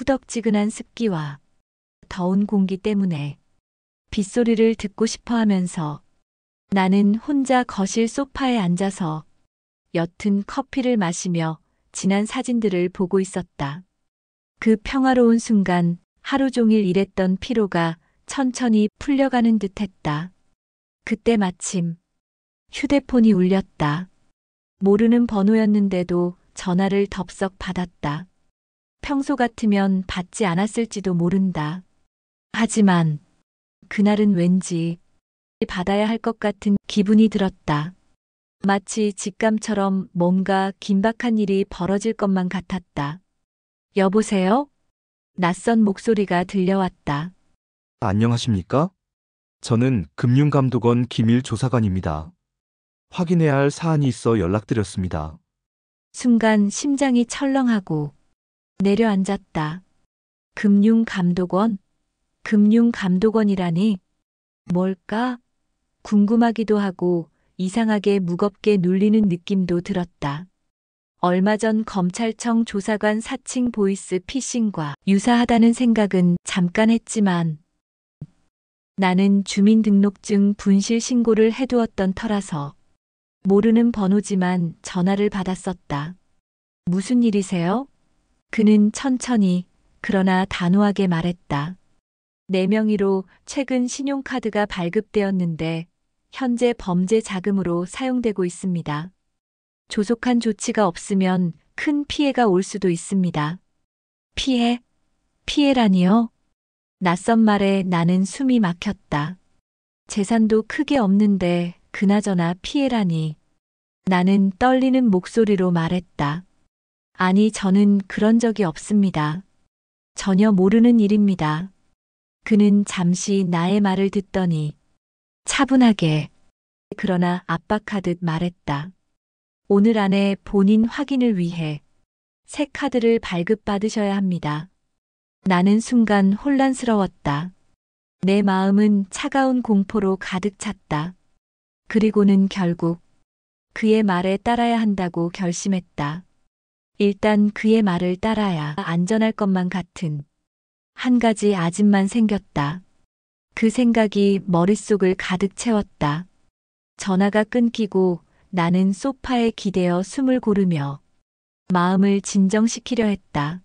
후덕지근한 습기와 더운 공기 때문에 빗소리를 듣고 싶어 하면서 나는 혼자 거실 소파에 앉아서 옅은 커피를 마시며 지난 사진들을 보고 있었다. 그 평화로운 순간 하루 종일 일했던 피로가 천천히 풀려가는 듯 했다. 그때 마침 휴대폰이 울렸다. 모르는 번호였는데도 전화를 덥석 받았다. 평소 같으면 받지 않았을지도 모른다. 하지만 그날은 왠지 받아야 할 것 같은 기분이 들었다. 마치 직감처럼 뭔가 긴박한 일이 벌어질 것만 같았다. 여보세요? 낯선 목소리가 들려왔다. 안녕하십니까? 저는 금융감독원 김일 조사관입니다. 확인해야 할 사안이 있어 연락드렸습니다. 순간 심장이 철렁하고 내려앉았다. 금융감독원? 금융감독원이라니? 뭘까? 궁금하기도 하고 이상하게 무겁게 눌리는 느낌도 들었다. 얼마 전 검찰청 조사관 사칭 보이스 피싱과 유사하다는 생각은 잠깐 했지만 나는 주민등록증 분실 신고를 해두었던 터라서 모르는 번호지만 전화를 받았었다. 무슨 일이세요? 그는 천천히 그러나 단호하게 말했다. 내 명의로 최근 신용카드가 발급되었는데 현재 범죄 자금으로 사용되고 있습니다. 조속한 조치가 없으면 큰 피해가 올 수도 있습니다. 피해? 피해라니요? 낯선 말에 나는 숨이 막혔다. 재산도 크게 없는데 그나저나 피해라니. 나는 떨리는 목소리로 말했다. 아니, 저는 그런 적이 없습니다. 전혀 모르는 일입니다. 그는 잠시 나의 말을 듣더니 차분하게 그러나 압박하듯 말했다. 오늘 안에 본인 확인을 위해 새 카드를 발급받으셔야 합니다. 나는 순간 혼란스러웠다. 내 마음은 차가운 공포로 가득 찼다. 그리고는 결국 그의 말에 따라야 한다고 결심했다. 일단 그의 말을 따라야 안전할 것만 같은 한 가지 아집만 생겼다. 그 생각이 머릿속을 가득 채웠다. 전화가 끊기고 나는 소파에 기대어 숨을 고르며 마음을 진정시키려 했다.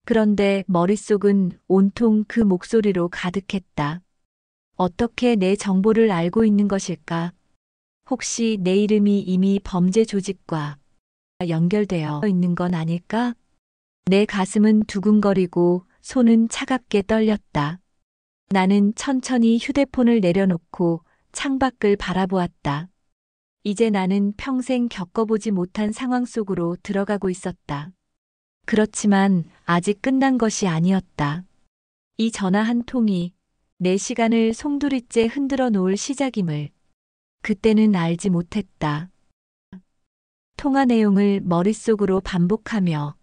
그런데 머릿속은 온통 그 목소리로 가득했다. 어떻게 내 정보를 알고 있는 것일까? 혹시 내 이름이 이미 범죄 조직과 연결되어 있는 건 아닐까? 내 가슴은 두근거리고 손은 차갑게 떨렸다. 나는 천천히 휴대폰을 내려놓고 창밖을 바라보았다. 이제 나는 평생 겪어보지 못한 상황 속으로 들어가고 있었다. 그렇지만 아직 끝난 것이 아니었다. 이 전화 한 통이 내 시간을 송두리째 흔들어 놓을 시작임을 그때는 알지 못했다. 통화 내용을 머릿속으로 반복하며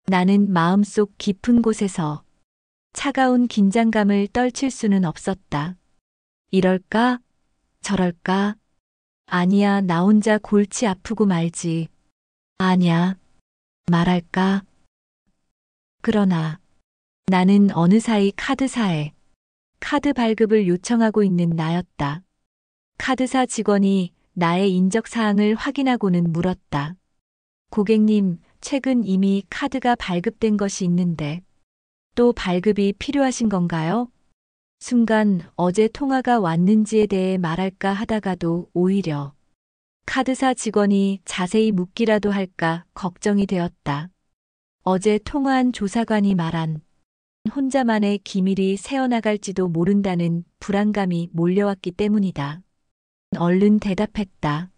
나는 마음속 깊은 곳에서 차가운 긴장감을 떨칠 수는 없었다. 이럴까? 저럴까? 아니야, 나 혼자 골치 아프고 말지. 아냐, 말할까? 그러나 나는 어느 사이 카드사에 카드 발급을 요청하고 있는 나였다. 카드사 직원이 나의 인적 사항을 확인하고는 물었다. 고객님, 최근 이미 카드가 발급된 것이 있는데 또 발급이 필요하신 건가요? 순간 어제 통화가 왔는지에 대해 말할까 하다가도 오히려 카드사 직원이 자세히 묻기라도 할까 걱정이 되었다. 어제 통화한 조사관이 말한 혼자만의 기밀이 새어나갈지도 모른다는 불안감이 몰려왔기 때문이다. 얼른 대답했다.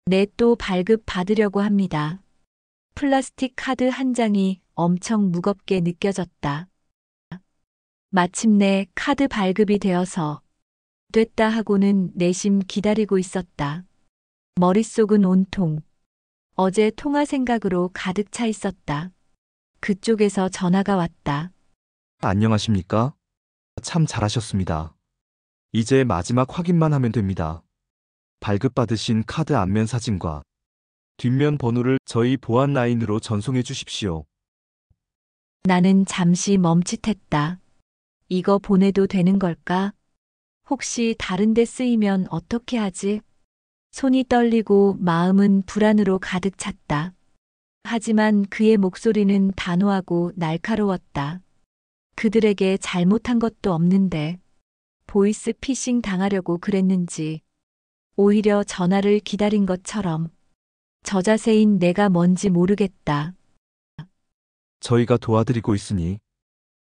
네, 또 발급 받으려고 합니다. 플라스틱 카드 한 장이 엄청 무겁게 느껴졌다. 마침내 카드 발급이 되어서 됐다 하고는 내심 기다리고 있었다. 머릿속은 온통 어제 통화 생각으로 가득 차 있었다. 그쪽에서 전화가 왔다. 안녕하십니까? 참 잘하셨습니다. 이제 마지막 확인만 하면 됩니다. 발급받으신 카드 앞면 사진과 뒷면 번호를 저희 보안 라인으로 전송해 주십시오. 나는 잠시 멈칫했다. 이거 보내도 되는 걸까? 혹시 다른 데 쓰이면 어떻게 하지? 손이 떨리고 마음은 불안으로 가득 찼다. 하지만 그의 목소리는 단호하고 날카로웠다. 그들에게 잘못한 것도 없는데 보이스 피싱 당하려고 그랬는지 오히려 전화를 기다린 것처럼 저자세인 내가 뭔지 모르겠다. 저희가 도와드리고 있으니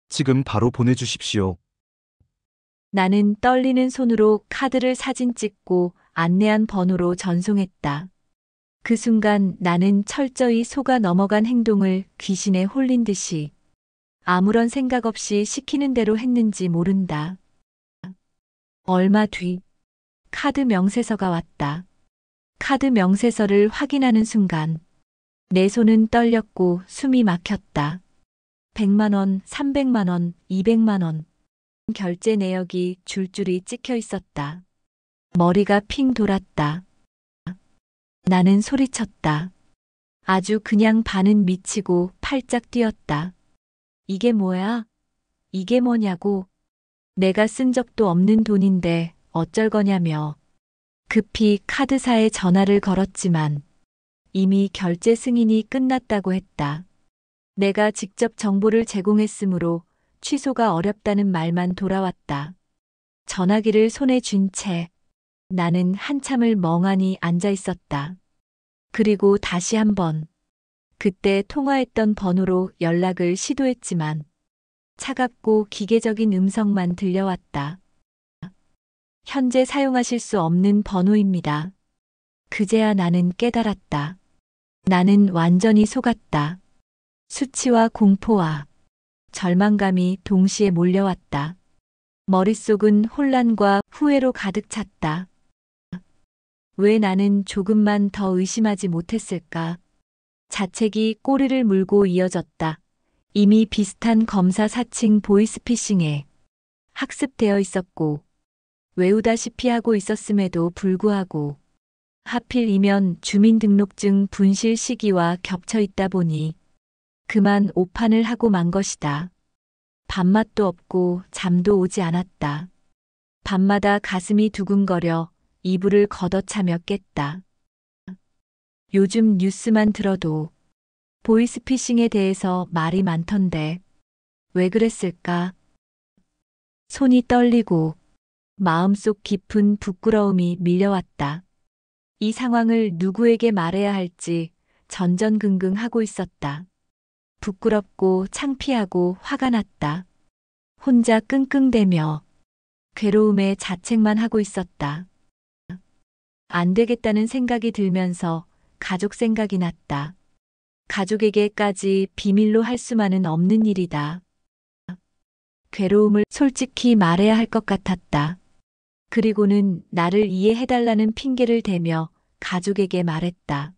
지금 바로 보내주십시오. 나는 떨리는 손으로 카드를 사진 찍고 안내한 번호로 전송했다. 그 순간 나는 철저히 속아 넘어간 행동을 귀신에 홀린 듯이 아무런 생각 없이 시키는 대로 했는지 모른다. 얼마 뒤 카드 명세서가 왔다. 카드 명세서를 확인하는 순간 내 손은 떨렸고 숨이 막혔다. 100만 원, 300만 원, 200만 원. 결제 내역이 줄줄이 찍혀 있었다. 머리가 핑 돌았다. 나는 소리쳤다. 아주 그냥 반은 미치고 팔짝 뛰었다. 이게 뭐야? 이게 뭐냐고. 내가 쓴 적도 없는 돈인데 어쩔 거냐며. 급히 카드사에 전화를 걸었지만 이미 결제 승인이 끝났다고 했다. 내가 직접 정보를 제공했으므로 취소가 어렵다는 말만 돌아왔다. 전화기를 손에 쥔 채 나는 한참을 멍하니 앉아 있었다. 그리고 다시 한번 그때 통화했던 번호로 연락을 시도했지만 차갑고 기계적인 음성만 들려왔다. 현재 사용하실 수 없는 번호입니다. 그제야 나는 깨달았다. 나는 완전히 속았다. 수치와 공포와 절망감이 동시에 몰려왔다. 머릿속은 혼란과 후회로 가득 찼다. 왜 나는 조금만 더 의심하지 못했을까? 자책이 꼬리를 물고 이어졌다. 이미 비슷한 검사 사칭 보이스피싱에 학습되어 있었고 외우다시피 하고 있었음에도 불구하고 하필이면 주민등록증 분실 시기와 겹쳐 있다 보니 그만 오판을 하고 만 것이다. 밥맛도 없고 잠도 오지 않았다. 밤마다 가슴이 두근거려 이불을 걷어차며 깼다. 요즘 뉴스만 들어도 보이스피싱에 대해서 말이 많던데 왜 그랬을까? 손이 떨리고 마음속 깊은 부끄러움이 밀려왔다. 이 상황을 누구에게 말해야 할지 전전긍긍하고 있었다. 부끄럽고 창피하고 화가 났다. 혼자 끙끙대며 괴로움에 자책만 하고 있었다. 안 되겠다는 생각이 들면서 가족 생각이 났다. 가족에게까지 비밀로 할 수만은 없는 일이다. 괴로움을 솔직히 말해야 할 것 같았다. 그리고는 나를 이해해달라는 핑계를 대며 가족에게 말했다.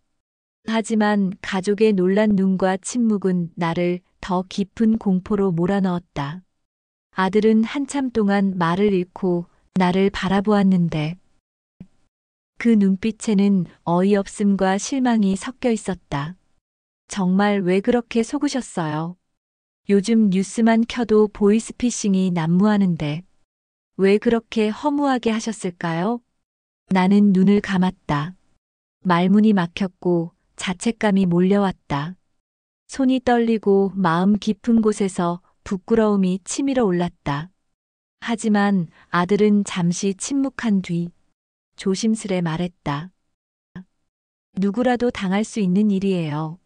하지만 가족의 놀란 눈과 침묵은 나를 더 깊은 공포로 몰아넣었다. 아들은 한참 동안 말을 잃고 나를 바라보았는데 그 눈빛에는 어이없음과 실망이 섞여 있었다. 정말 왜 그렇게 속으셨어요? 요즘 뉴스만 켜도 보이스피싱이 난무하는데 왜 그렇게 허무하게 하셨을까요? 나는 눈을 감았다. 말문이 막혔고 자책감이 몰려왔다. 손이 떨리고 마음 깊은 곳에서 부끄러움이 치밀어 올랐다. 하지만 아들은 잠시 침묵한 뒤 조심스레 말했다. 누구라도 당할 수 있는 일이에요.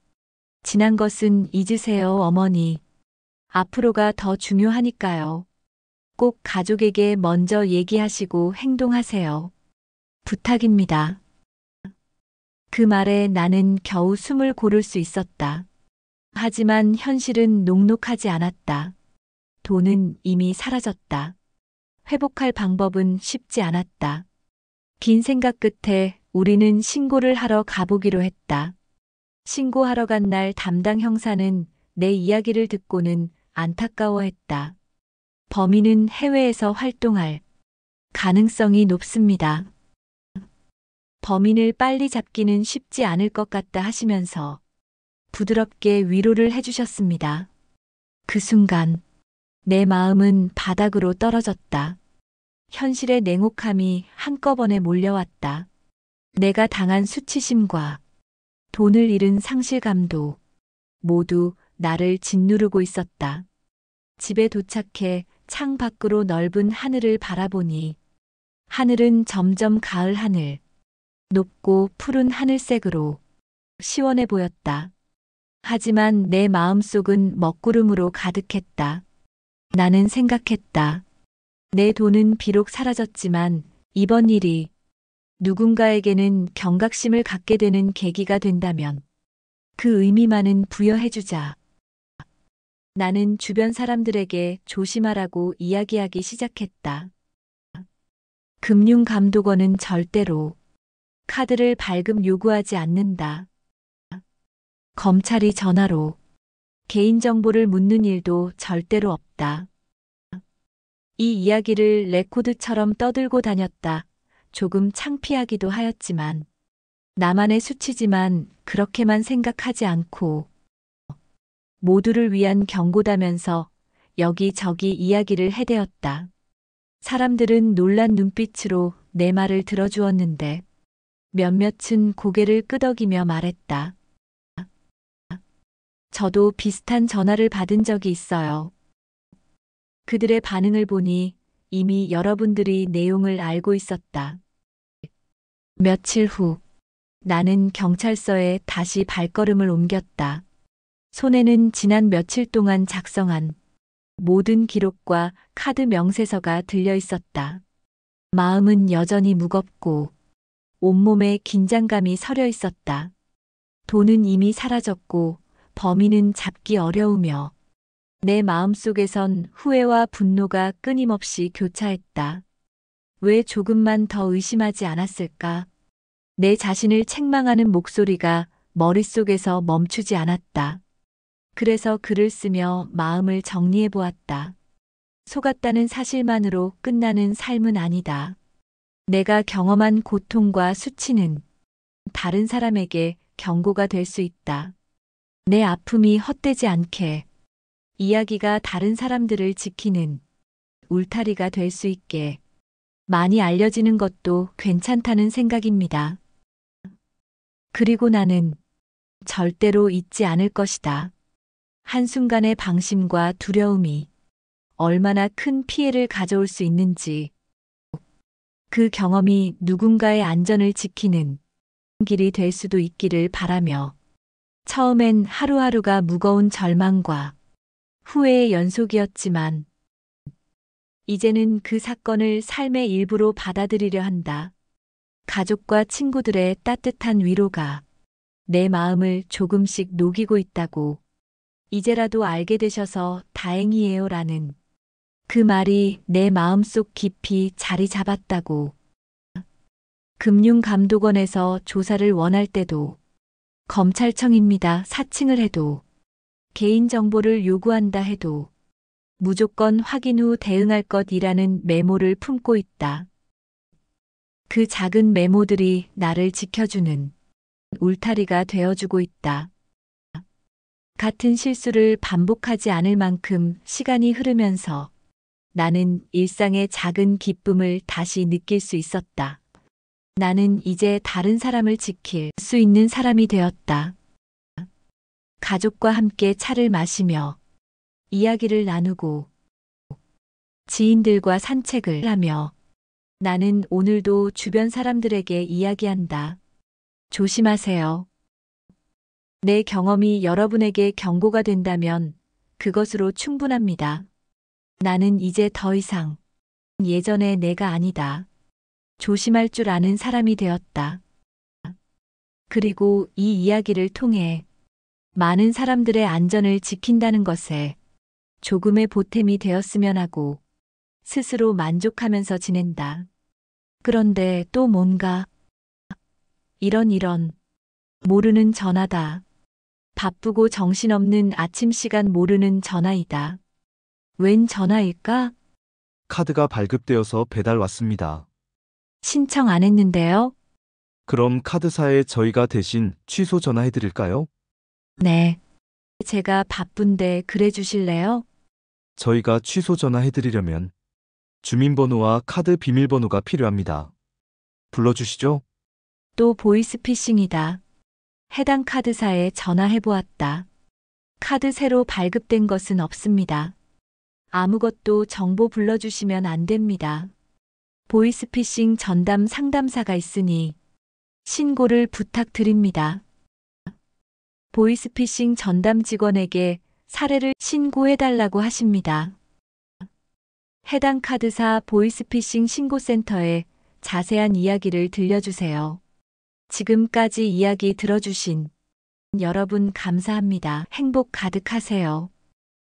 지난 것은 잊으세요, 어머니. 앞으로가 더 중요하니까요. 꼭 가족에게 먼저 얘기하시고 행동하세요. 부탁입니다. 그 말에 나는 겨우 숨을 고를 수 있었다. 하지만 현실은 녹록하지 않았다. 돈은 이미 사라졌다. 회복할 방법은 쉽지 않았다. 긴 생각 끝에 우리는 신고를 하러 가보기로 했다. 신고하러 간 날 담당 형사는 내 이야기를 듣고는 안타까워했다. 범인은 해외에서 활동할 가능성이 높습니다. 범인을 빨리 잡기는 쉽지 않을 것 같다 하시면서 부드럽게 위로를 해주셨습니다. 그 순간 내 마음은 바닥으로 떨어졌다. 현실의 냉혹함이 한꺼번에 몰려왔다. 내가 당한 수치심과 돈을 잃은 상실감도 모두 나를 짓누르고 있었다. 집에 도착해 창 밖으로 넓은 하늘을 바라보니 하늘은 점점 가을 하늘, 높고 푸른 하늘색으로 시원해 보였다. 하지만 내 마음속은 먹구름으로 가득했다. 나는 생각했다. 내 돈은 비록 사라졌지만 이번 일이 누군가에게는 경각심을 갖게 되는 계기가 된다면 그 의미만은 부여해주자. 나는 주변 사람들에게 조심하라고 이야기하기 시작했다. 금융감독원은 절대로 카드를 발급 요구하지 않는다. 검찰이 전화로 개인정보를 묻는 일도 절대로 없다. 이 이야기를 레코드처럼 떠들고 다녔다. 조금 창피하기도 하였지만 나만의 수치지만 그렇게만 생각하지 않고 모두를 위한 경고다면서 여기저기 이야기를 해대었다. 사람들은 놀란 눈빛으로 내 말을 들어주었는데 몇몇은 고개를 끄덕이며 말했다. 저도 비슷한 전화를 받은 적이 있어요. 그들의 반응을 보니 이미 여러분들이 내용을 알고 있었다. 며칠 후 나는 경찰서에 다시 발걸음을 옮겼다. 손에는 지난 며칠 동안 작성한 모든 기록과 카드 명세서가 들려 있었다. 마음은 여전히 무겁고 온몸에 긴장감이 서려 있었다. 돈은 이미 사라졌고 범인은 잡기 어려우며 내 마음속에선 후회와 분노가 끊임없이 교차했다. 왜 조금만 더 의심하지 않았을까? 내 자신을 책망하는 목소리가 머릿속에서 멈추지 않았다. 그래서 글을 쓰며 마음을 정리해 보았다. 속았다는 사실만으로 끝나는 삶은 아니다. 내가 경험한 고통과 수치는 다른 사람에게 경고가 될 수 있다. 내 아픔이 헛되지 않게 이야기가 다른 사람들을 지키는 울타리가 될 수 있게 많이 알려지는 것도 괜찮다는 생각입니다. 그리고 나는 절대로 잊지 않을 것이다. 한순간의 방심과 두려움이 얼마나 큰 피해를 가져올 수 있는지, 그 경험이 누군가의 안전을 지키는 길이 될 수도 있기를 바라며, 처음엔 하루하루가 무거운 절망과 후회의 연속이었지만, 이제는 그 사건을 삶의 일부로 받아들이려 한다. 가족과 친구들의 따뜻한 위로가 내 마음을 조금씩 녹이고 있다고, 이제라도 알게 되셔서 다행이에요 라는 그 말이 내 마음속 깊이 자리 잡았다고. 금융감독원에서 조사를 원할 때도, 검찰청입니다 사칭을 해도, 개인정보를 요구한다 해도 무조건 확인 후 대응할 것이라는 메모를 품고 있다. 그 작은 메모들이 나를 지켜주는 울타리가 되어주고 있다. 같은 실수를 반복하지 않을 만큼 시간이 흐르면서 나는 일상의 작은 기쁨을 다시 느낄 수 있었다. 나는 이제 다른 사람을 지킬 수 있는 사람이 되었다. 가족과 함께 차를 마시며 이야기를 나누고 지인들과 산책을 하며 나는 오늘도 주변 사람들에게 이야기한다. 조심하세요. 내 경험이 여러분에게 경고가 된다면 그것으로 충분합니다. 나는 이제 더 이상 예전의 내가 아니다. 조심할 줄 아는 사람이 되었다. 그리고 이 이야기를 통해 많은 사람들의 안전을 지킨다는 것에 조금의 보탬이 되었으면 하고 스스로 만족하면서 지낸다. 그런데 또 뭔가 이런 모르는 전화다. 바쁘고 정신없는 아침 시간 모르는 전화이다. 웬 전화일까? 카드가 발급되어서 배달 왔습니다. 신청 안 했는데요? 그럼 카드사에 저희가 대신 취소 전화해 드릴까요? 네. 제가 바쁜데 그래 주실래요? 저희가 취소 전화해드리려면 주민번호와 카드 비밀번호가 필요합니다. 불러주시죠? 또 보이스피싱이다. 해당 카드사에 전화해 보았다. 카드 새로 발급된 것은 없습니다. 아무것도 정보 불러주시면 안 됩니다. 보이스피싱 전담 상담사가 있으니 신고를 부탁드립니다. 보이스피싱 전담 직원에게 사례를 신고해달라고 하십니다. 해당 카드사 보이스피싱 신고센터에 자세한 이야기를 들려주세요. 지금까지 이야기 들어주신 여러분 감사합니다. 행복 가득하세요.